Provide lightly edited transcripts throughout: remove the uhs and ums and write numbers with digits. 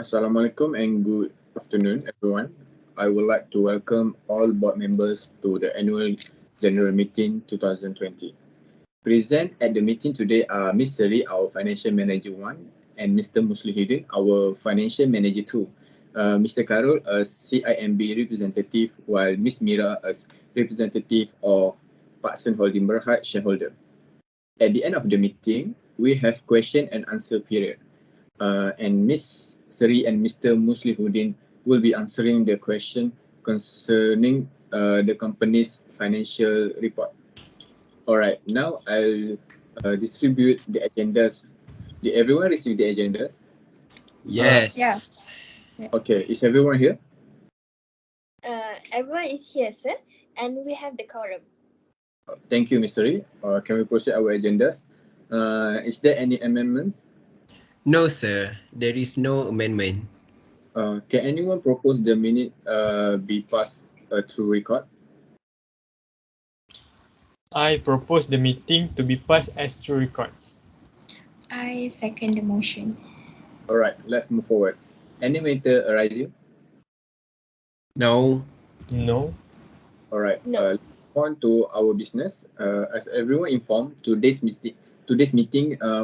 Assalamualaikum and good afternoon, everyone. I would like to welcome all board members to the annual general meeting 2020. Present at the meeting today are Ms. Seri, our financial manager 1, and Mr. MUSLIHUDDIN, our financial manager 2. Mr. KHAIRUL, a CIMB representative, while Ms. Mira, a representative of Parkson Holding Berhad shareholder. At the end of the meeting, we have question and answer period. And Ms. Seri and Mr. MUSLIHUDDIN will be answering the question concerning the company's financial report. Alright, now I'll distribute the agendas. Did everyone receive the agendas? Yes. Yes. Okay, is everyone here? Everyone is here, sir, and we have the quorum. Thank you, Ms. Seri. Can we proceed our agendas? Is there any amendments? No, sir. There is no amendment. Can anyone propose the minute be passed through record? I propose the meeting to be passed as through record. I second the motion. Alright, let's move forward. Any matter arising? No. No. Alright, No. let's move on to our business. As everyone informed, today's meeting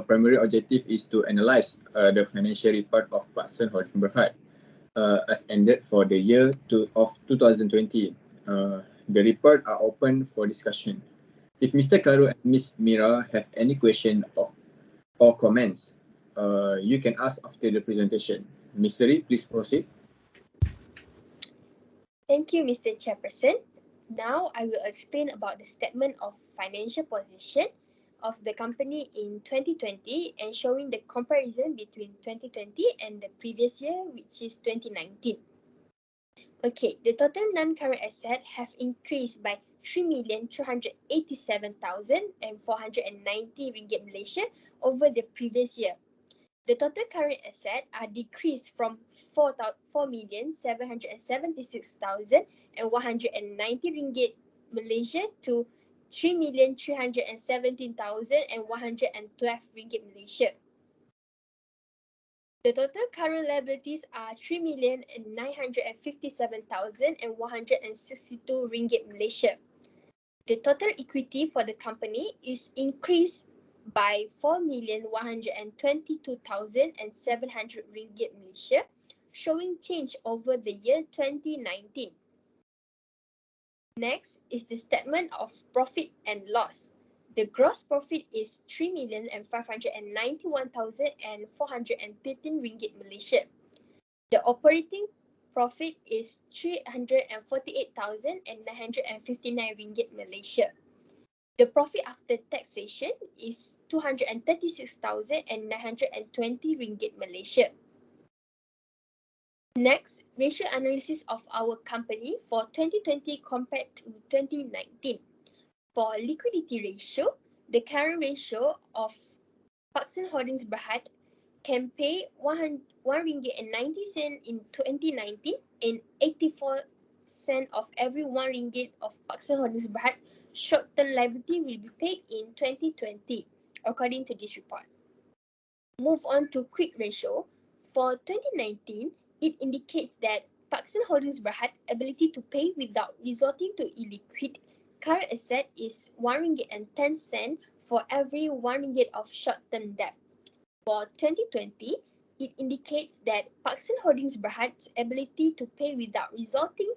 primary objective is to analyse the financial report of Parkson Holding Berhad as ended for the year of 2020. The report are open for discussion. If Mr. KHAIRUL and Ms. Mira have any question or comments, you can ask after the presentation. Ms. Seri, please proceed. Thank you, Mr. Chairperson. Now I will explain about the statement of financial position of the company in 2020 and showing the comparison between 2020 and the previous year, which is 2019. Okay, the total non-current asset have increased by 3,387,490 ringgit Malaysia over the previous year. The total current asset are decreased from 4,476,190 ringgit Malaysia to 3,317,112 ringgit Malaysia. The total current liabilities are 3,957,162 ringgit Malaysia. The total equity for the company is increased by 4,122,700 ringgit Malaysia, showing change over the year 2019. Next is the statement of profit and loss. The gross profit is 3,591,413 ringgit Malaysia. The operating profit is 348,959 ringgit Malaysia. The profit after taxation is 236,920 ringgit Malaysia. Next, ratio analysis of our company for 2020 compared to 2019. For liquidity ratio, the current ratio of Parkson Holdings Berhad can pay 1 ringgit and 90 cent in 2019 and 84 cent of every 1 ringgit of Parkson Holdings Berhad short-term liability will be paid in 2020, according to this report. Move on to quick ratio. For 2019, it indicates that Parkson Holdings Berhad ability to pay without resorting to illiquid current asset is 1 ringgit and 10 cent for every 1 ringgit of short-term debt. For 2020, it indicates that Parkson Holdings Berhad's ability to pay without resorting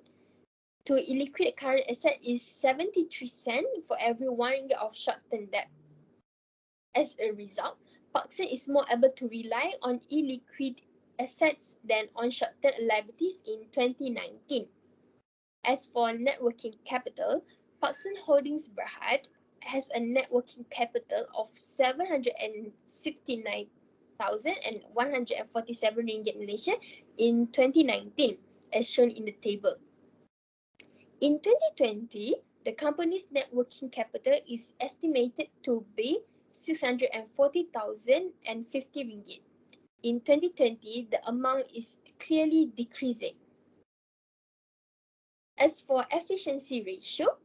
to illiquid current asset is 73 cent for every 1 ringgit of short-term debt. As a result, Parkson is more able to rely on illiquid assets than on short-term liabilities in 2019. As for net working capital, Parkson Holdings Berhad has a net working capital of 769,147 ringgit Malaysia in 2019, as shown in the table. In 2020, the company's net working capital is estimated to be 640,050 ringgit. In 2020, the amount is clearly decreasing. As for efficiency ratio,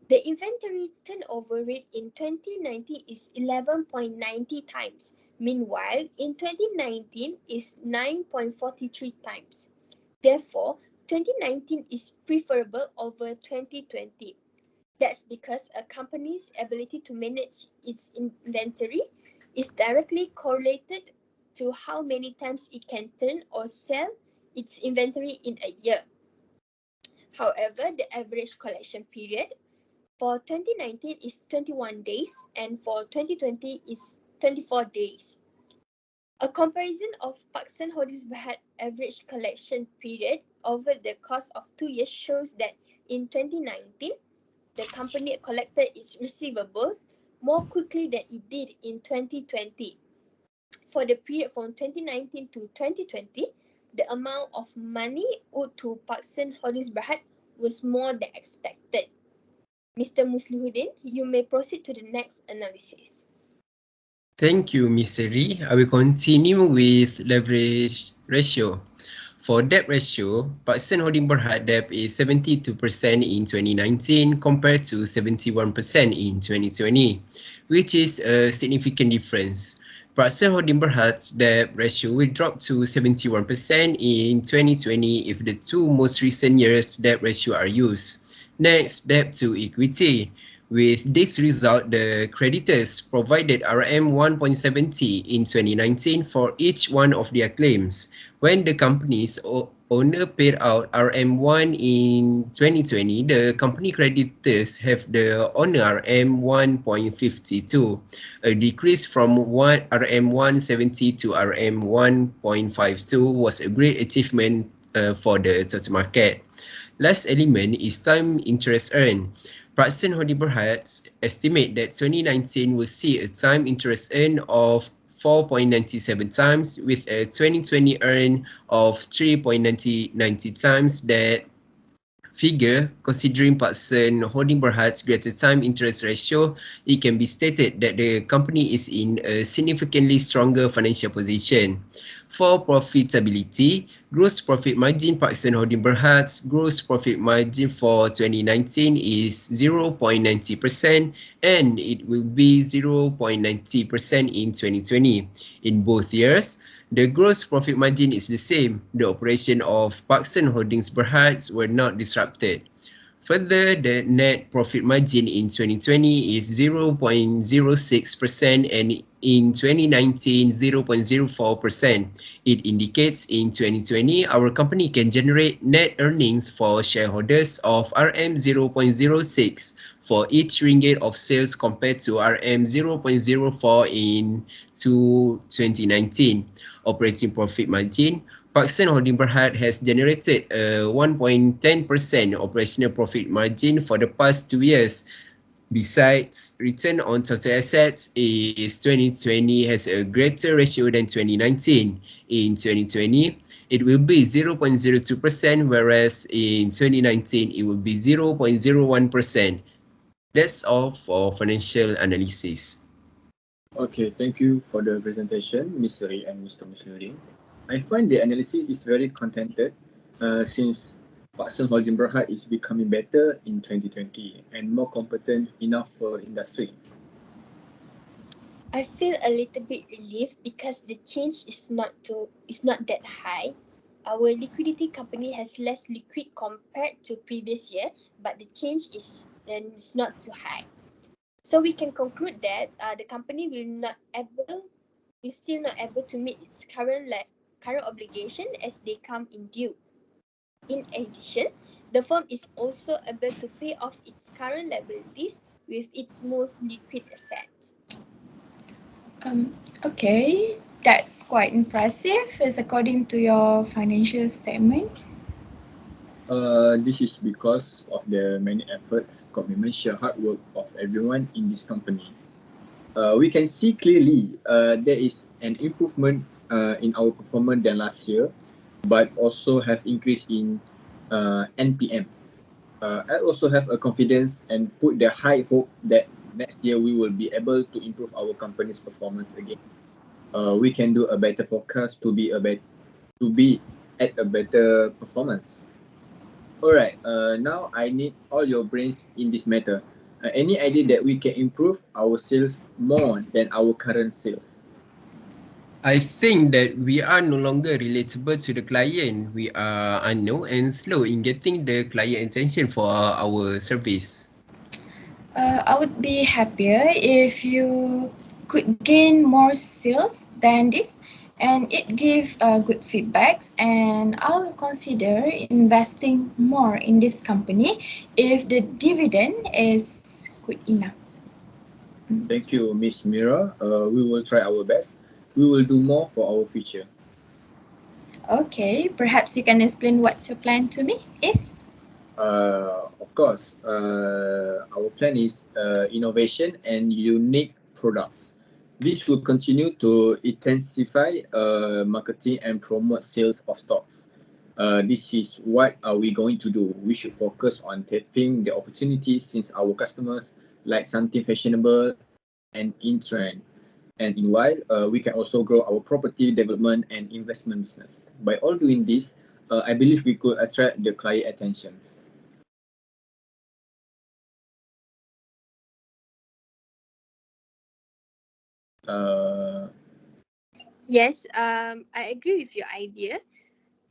the inventory turnover rate in 2019 is 11.90 times, Meanwhile, in 2019 is 9.43 times. Therefore, 2019 is preferable over 2020. That's because a company's ability to manage its inventory is directly correlated to how many times it can turn or sell its inventory in a year. However, the average collection period for 2019 is 21 days and for 2020 is 24 days. A comparison of Parkson Holdings Berhad average collection period over the course of 2 years shows that in 2019, the company collected its receivables more quickly than it did in 2020. For the period from 2019 to 2020, the amount of money owed to Parkson Holdings Berhad was more than expected. Mr. MUSLIHUDDIN, you may proceed to the next analysis. Thank you, Ms. Seri. I will continue with leverage ratio. For debt ratio, Parkson Holding Berhad debt is 72% in 2019 compared to 71% in 2020, which is a significant difference. Parkson Holding Berhad's debt ratio will drop to 71% in 2020 if the two most recent years' debt ratio are used. Next, debt to equity. With this result, the creditors provided RM 1.70 in 2019 for each one of their claims. When the company's owner paid out RM1 in 2020, the company creditors have the owner RM 1.52, a decrease from RM 170 to RM 1.52 was a great achievement for the total market. Last element is time interest earned. Parkson Holding Berhad estimate that 2019 will see a time interest earned of 4.97 times with a 2020 earn of 3.90 times. That figure, considering Parkson Holding Berhad's greater time interest ratio, it can be stated that the company is in a significantly stronger financial position. For profitability, gross profit margin Parkson Holding Berhad's gross profit margin for 2019 is 0.90% and it will be 0.90% in 2020. In both years, the gross profit margin is the same. The operation of Parkson Holdings Berhad were not disrupted. Further, the net profit margin in 2020 is 0.06% and in 2019, 0.04%. It indicates in 2020, our company can generate net earnings for shareholders of RM 0.06 for each ringgit of sales compared to RM 0.04 in 2019. Operating profit margin. Parkson Holding Berhad has generated a 1.10% operational profit margin for the past 2 years. Besides, return on total assets is 2020 has a greater ratio than 2019. In 2020, it will be 0.02%, whereas in 2019, it will be 0.01%. That's all for financial analysis. Okay, thank you for the presentation, Ms. Seri and Mr. MUSLIHUDDIN. I find the analysis is very contented since Parkson Holding Berhad is becoming better in 2020 and more competent enough for industry. I feel a little bit relieved because the change is not that high. Our liquidity company has less liquid compared to previous year, but the change is not too high. So we can conclude that the company will still not able to meet its current obligation as they come in due. In addition, the firm is also able to pay off its current liabilities with its most liquid assets. Okay, that's quite impressive as according to your financial statement. This is because of the many efforts, commitment, sheer hard work of everyone in this company. We can see clearly there is an improvement in our performance than last year, but also have increase in NPM. I also have a confidence and put the high hope that next year we will be able to improve our company's performance again. We can do a better forecast to be at a better performance. Alright, now I need all your brains in this matter. Any idea that we can improve our sales more than our current sales? I think that we are no longer relatable to the client. We are unknown and slow in getting the client attention for our service. I would be happier if you could gain more sales than this and it give good feedbacks, and I'll consider investing more in this company if the dividend is good enough. Thank you, Miss Mira. We will try our best. We will do more for our future. Okay, perhaps you can explain what your plan to me is? Of course, our plan is innovation and unique products. This will continue to intensify marketing and promote sales of stocks. This is what are we going to do. We should focus on tapping the opportunities since our customers like something fashionable and in trend. And in while, we can also grow our property development and investment business. By all doing this, I believe we could attract the client attention. Yes, I agree with your idea.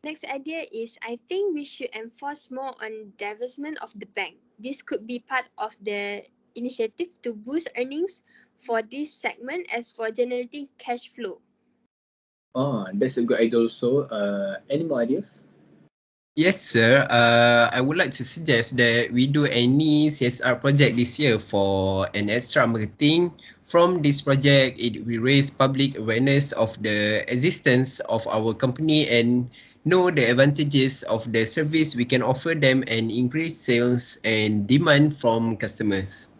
Next idea is I think we should enforce more on divestment of the bank. This could be part of the initiative to boost earnings for this segment as for generating cash flow. That's a good idea also. Any more ideas? Yes, sir. I would like to suggest that we do any CSR project this year for an extra marketing. From this project, it will raise public awareness of the existence of our company and know the advantages of the service we can offer them and increase sales and demand from customers.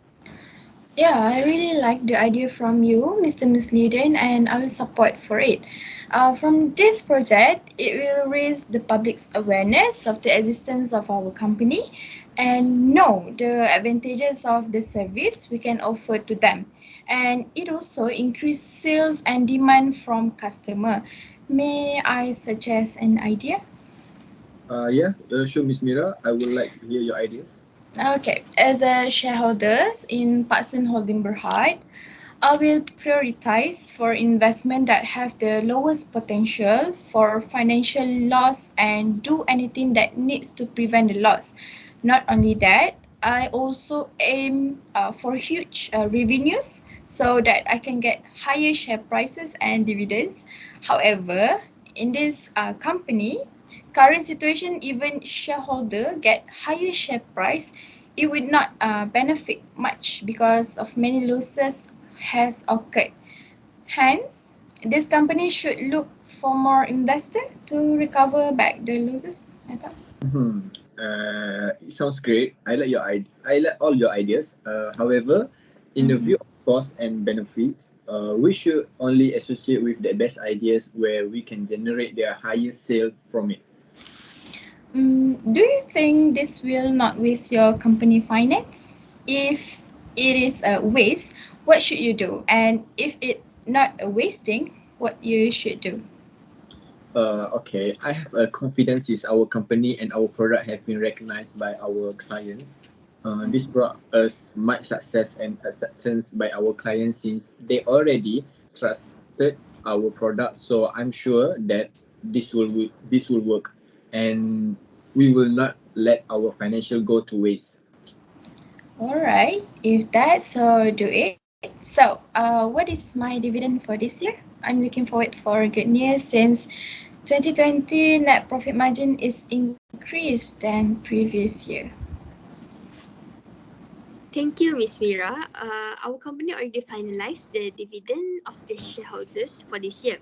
Yeah, I really like the idea from you, Mr. MUSLIHUDDIN, and I will support for it. From this project, it will raise the public's awareness of the existence of our company and know the advantages of the service we can offer to them. And it also increase sales and demand from customer. May I suggest an idea? Yeah, sure, Miss Mira. I would like to hear your ideas. Okay, as a shareholders in Parkson Holding Berhad, I will prioritize for investment that have the lowest potential for financial loss and do anything that needs to prevent the loss. Not only that, I also aim for huge revenues so that I can get higher share prices and dividends. However, in this company, current situation, even shareholder get higher share price, it would not benefit much because of many losses has occurred. Hence, this company should look for more investor to recover back the losses, I thought. It sounds great. I like all your ideas. However, in the view of cost and benefits, we should only associate with the best ideas where we can generate the highest sale from it. Do you think this will not waste your company finance? If it is a waste, what should you do? And if it not a wasting, what you should do? Okay, I have a confidence is our company and our product have been recognized by our clients. This brought us much success and acceptance by our clients since they already trusted our product. So I'm sure that this will work, and we will not let our financial go to waste. Alright, if that's so, do it. So, what is my dividend for this year? I'm looking forward for good news since 2020 net profit margin is increased than previous year. Thank you, Ms. Mira. Our company already finalized the dividend of the shareholders for this year.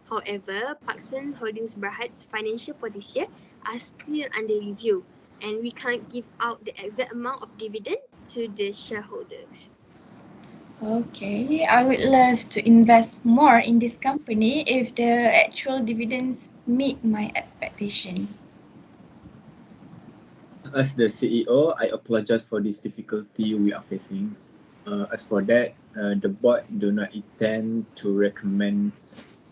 However, Parkson Holdings Berhad's financial for this year are still under review, and we can't give out the exact amount of dividend to the shareholders. Okay, I would love to invest more in this company if the actual dividends meet my expectation. As the CEO, I apologize for this difficulty we are facing. As for that, the board do not intend to recommend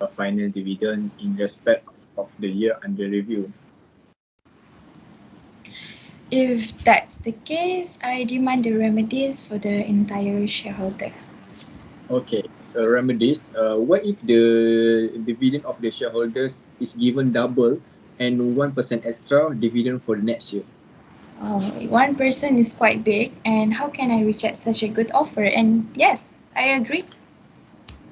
a final dividend in respect of the year under review. If that's the case, I demand the remedies for the entire shareholder. Okay, remedies. What if the dividend of the shareholders is given double and 1% extra dividend for the next year? 1% is quite big, and how can I reject such a good offer? And yes, I agree.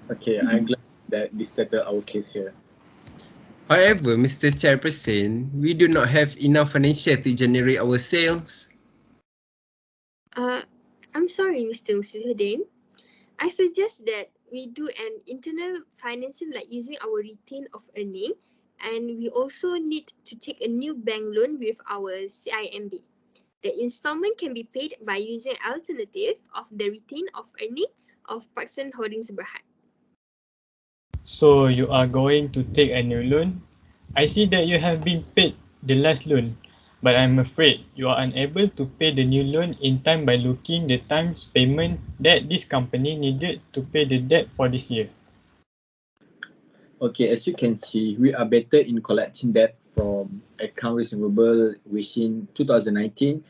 Okay, I'm glad that this settled our case here. However, Mr. Chairperson, we do not have enough financial to generate our sales. I'm sorry, Mr. MUSLIHUDDIN. I suggest that we do an internal financing like using our retain of earning, and we also need to take a new bank loan with our CIMB. The installment can be paid by using alternative of the retain of earning of Parkson Holdings Berhad. So you are going to take a new loan? I see that you have been paid the last loan, but I'm afraid you are unable to pay the new loan in time by looking the time's payment that this company needed to pay the debt for this year. Okay, as you can see, we are better in collecting debt from account receivable within 2019.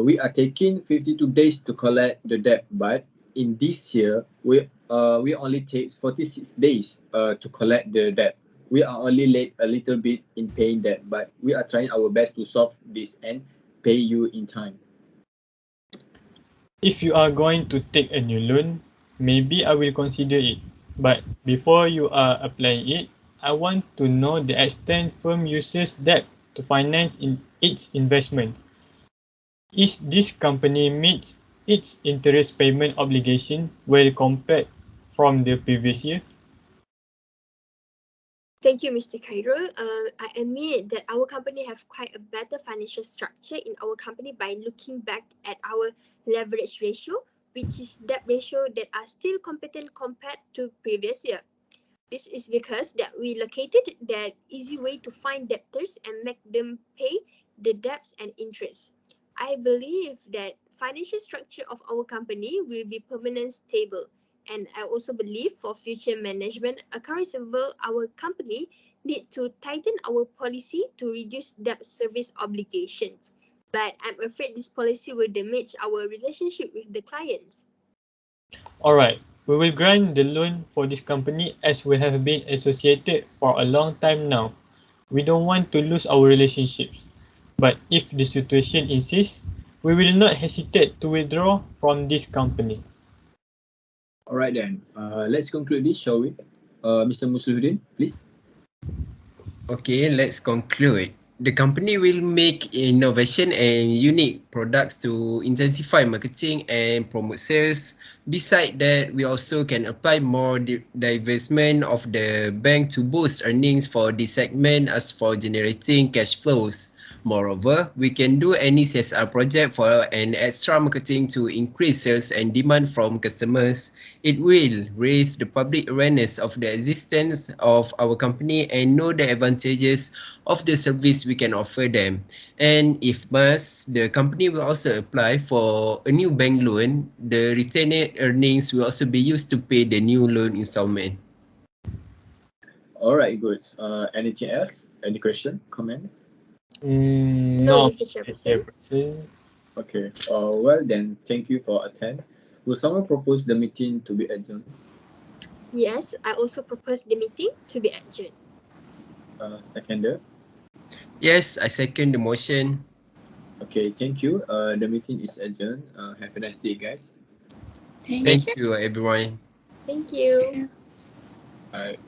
We are taking 52 days to collect the debt, but in this year, we only take 46 days to collect the debt. We are only late a little bit in paying that, but we are trying our best to solve this and pay you in time. If you are going to take a new loan, maybe I will consider it. But before you are applying it, I want to know the extent firm uses debt to finance its investment. Is this company meets its interest payment obligation well compared from the previous year? Thank you, Mr. KHAIRUL. I admit that our company have quite a better financial structure in our company by looking back at our leverage ratio, which is debt ratio that are still competent compared to previous year. This is because that we located that easy way to find debtors and make them pay the debts and interest. I believe that financial structure of our company will be permanent stable. And I also believe for future management account receivable, our company need to tighten our policy to reduce debt service obligations. But I'm afraid this policy will damage our relationship with the clients. Alright, we will grant the loan for this company as we have been associated for a long time now. We don't want to lose our relationship. But if the situation insists, we will not hesitate to withdraw from this company. Alright then, let's conclude this, shall we? Mr. MUSLIHUDDIN, please. Okay, let's conclude. The company will make innovation and unique products to intensify marketing and promote sales. Besides that, we also can apply more divestment of the bank to boost earnings for this segment as for generating cash flows. Moreover, we can do any CSR project for an extra marketing to increase sales and demand from customers. It will raise the public awareness of the existence of our company and know the advantages of the service we can offer them. And if must, the company will also apply for a new bank loan. The retained earnings will also be used to pay the new loan installment. Alright, good. Anything else? Any question, comment? No, Mr. Chairperson. Okay. Well then, thank you for attending. Will someone propose the meeting to be adjourned? Yes, I also propose the meeting to be adjourned. Seconder? Yes, I second the motion. Okay, thank you. The meeting is adjourned. Have a nice day, guys. Thank you, everyone. Thank you. Alright.